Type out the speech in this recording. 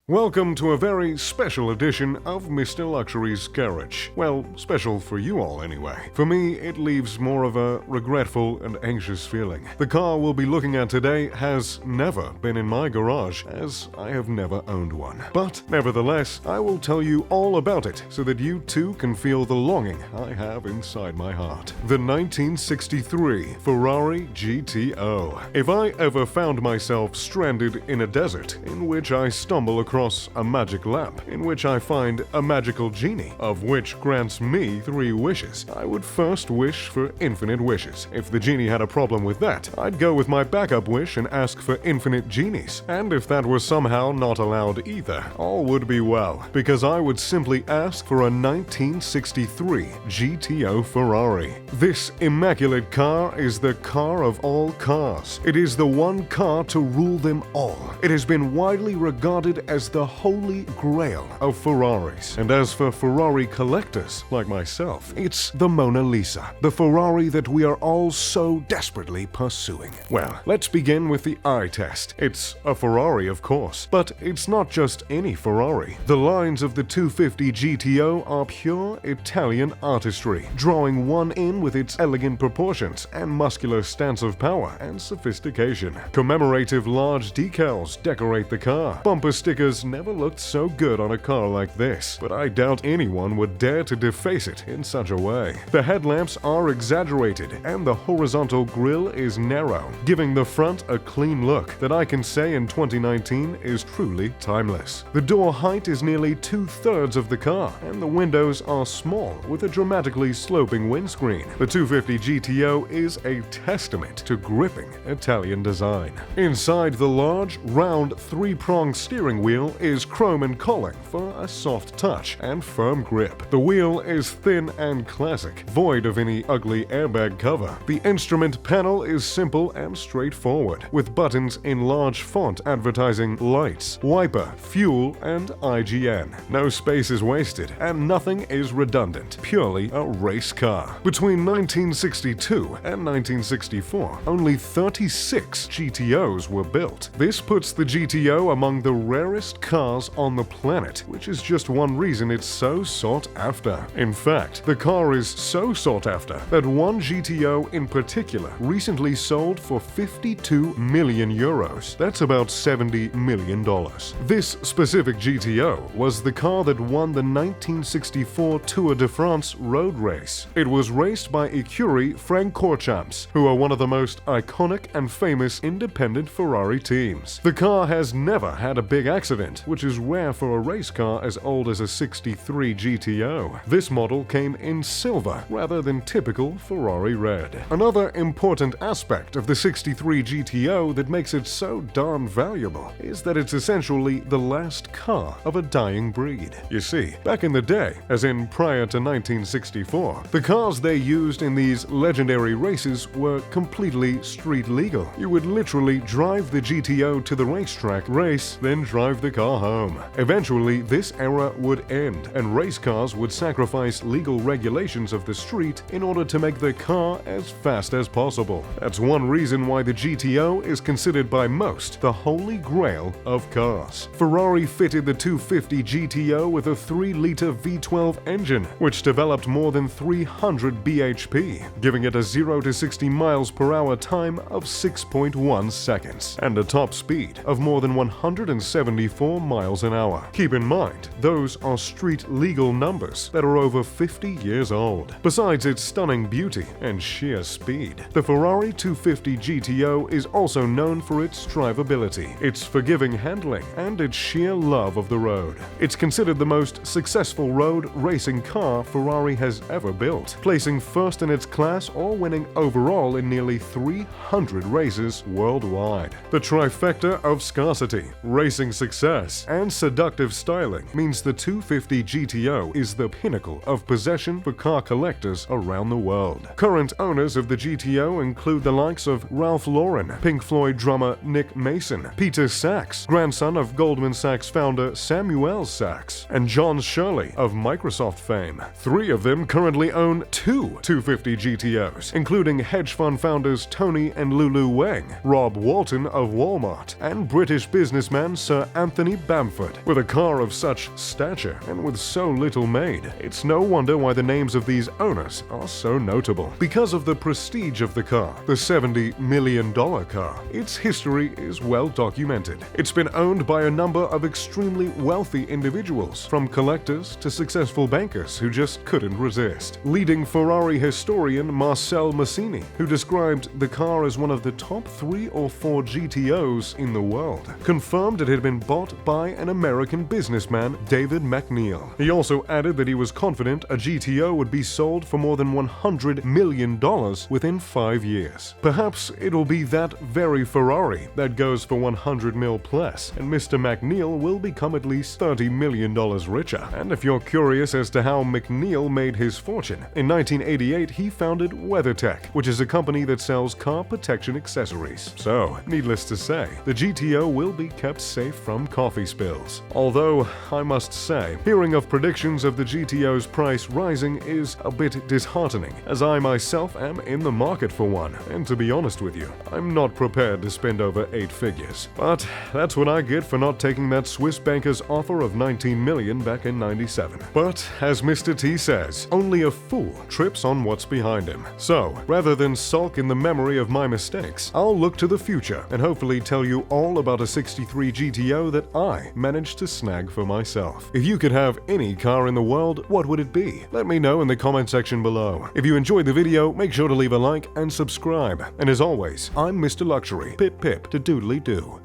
Welcome to a very special edition of Mr. Luxury's Garage. Well, special for you all anyway. For me, it leaves more of a regretful and anxious feeling. The car we'll be looking at today has never been in my garage, as I have never owned one. But nevertheless, I will tell you all about it so that you too can feel the longing I have inside my heart. The 1963 Ferrari GTO. If I ever found myself stranded in a desert in which I stumble across a magic lamp, in which I find a magical genie, of which grants me 3 wishes, I would first wish for infinite wishes. If the genie had a problem with that, I'd go with my backup wish and ask for infinite genies. And if that were somehow not allowed either, all would be well, because I would simply ask for a 1963 GTO Ferrari. This immaculate car is the car of all cars. It is the one car to rule them all. It has been widely regarded as the holy grail of Ferraris. And as for Ferrari collectors like myself, it's the Mona Lisa, the Ferrari that we are all so desperately pursuing. Well, let's begin with the eye test. It's a Ferrari, of course, but it's not just any Ferrari. The lines of the 250 GTO are pure Italian artistry, drawing one in with its elegant proportions and muscular stance of power and sophistication. Commemorative large decals decorate the car. Bumper stickers never looked so good on a car like this, but I doubt anyone would dare to deface it in such a way. The headlamps are exaggerated and the horizontal grille is narrow, giving the front a clean look that I can say in 2019 is truly timeless. The door height is nearly 2/3 of the car, and the windows are small with a dramatically sloping windscreen. The 250 GTO is a testament to gripping Italian design. Inside, the large, round, 3-pronged steering wheel is chrome and calling for a soft touch and firm grip. The wheel is thin and classic, void of any ugly airbag cover. The instrument panel is simple and straightforward, with buttons in large font advertising lights, wiper, fuel, and IGN. No space is wasted, and nothing is redundant. Purely a race car. Between 1962 and 1964, only 36 GTOs were built. This puts the GTO among the rarest cars on the planet, which is just one reason it's so sought after. In fact, the car is so sought after that one GTO in particular recently sold for 52 million euros. That's about $70 million. This specific GTO was the car that won the 1964 Tour de France road race. It was raced by Écurie Francorchamps, who are one of the most iconic and famous independent Ferrari teams. The car has never had a big accident, which is rare for a race car as old as a 63 GTO. This model came in silver rather than typical Ferrari red. Another important aspect of the 63 GTO that makes it so darn valuable is that it's essentially the last car of a dying breed. You see, back in the day, as in prior to 1964, the cars they used in these legendary races were completely street legal. You would literally drive the GTO to the racetrack, race, then drive the car home. Eventually, this era would end, and race cars would sacrifice legal regulations of the street in order to make the car as fast as possible. That's one reason why the GTO is considered by most the holy grail of cars. Ferrari fitted the 250 GTO with a 3-liter V12 engine, which developed more than 300 bhp, giving it a 0 to 60 miles per hour time of 6.1 seconds, and a top speed of more than 174 miles an hour. Keep in mind, those are street legal numbers that are over 50 years old. Besides its stunning beauty and sheer speed, the Ferrari 250 GTO is also known for its drivability, its forgiving handling, and its sheer love of the road. It's considered the most successful road racing car Ferrari has ever built, placing first in its class or winning overall in nearly 300 races worldwide. The trifecta of scarcity, racing success, and seductive styling means the 250 GTO is the pinnacle of possession for car collectors around the world. Current owners of the GTO include the likes of Ralph Lauren, Pink Floyd drummer Nick Mason, Peter Sachs, grandson of Goldman Sachs founder Samuel Sachs, and John Shirley of Microsoft fame. 3 of them currently own 2 250 GTOs, including hedge fund founders Tony and Lulu Wang, Rob Walton of Walmart, and British businessman Sir Anthony Anthony Bamford. With a car of such stature and with so little made, it's no wonder why the names of these owners are so notable. Because of the prestige of the car, the $70 million car, its history is well documented. It's been owned by a number of extremely wealthy individuals, from collectors to successful bankers who just couldn't resist. Leading Ferrari historian Marcel Massini, who described the car as one of the top 3 or 4 GTOs in the world, confirmed it had been bought by an American businessman, David McNeil. He also added that he was confident a GTO would be sold for more than $100 million within 5 years. Perhaps it'll be that very Ferrari that goes for $100 mil plus, and Mr. McNeil will become at least $30 million richer. And if you're curious as to how McNeil made his fortune, in 1988 he founded WeatherTech, which is a company that sells car protection accessories. So, needless to say, the GTO will be kept safe from coffee spills. Although, I must say, hearing of predictions of the GTO's price rising is a bit disheartening, as I myself am in the market for one, and to be honest with you, I'm not prepared to spend over 8 figures. But that's what I get for not taking that Swiss banker's offer of $19 million back in '97. But, as Mr. T says, only a fool trips on what's behind him. So, rather than sulk in the memory of my mistakes, I'll look to the future and hopefully tell you all about a '63 GTO that I managed to snag for myself. If you could have any car in the world, what would it be? Let me know in the comment section below. If you enjoyed the video, make sure to leave a like and subscribe. And as always, I'm Mr. Luxury. Pip pip to doodly doo.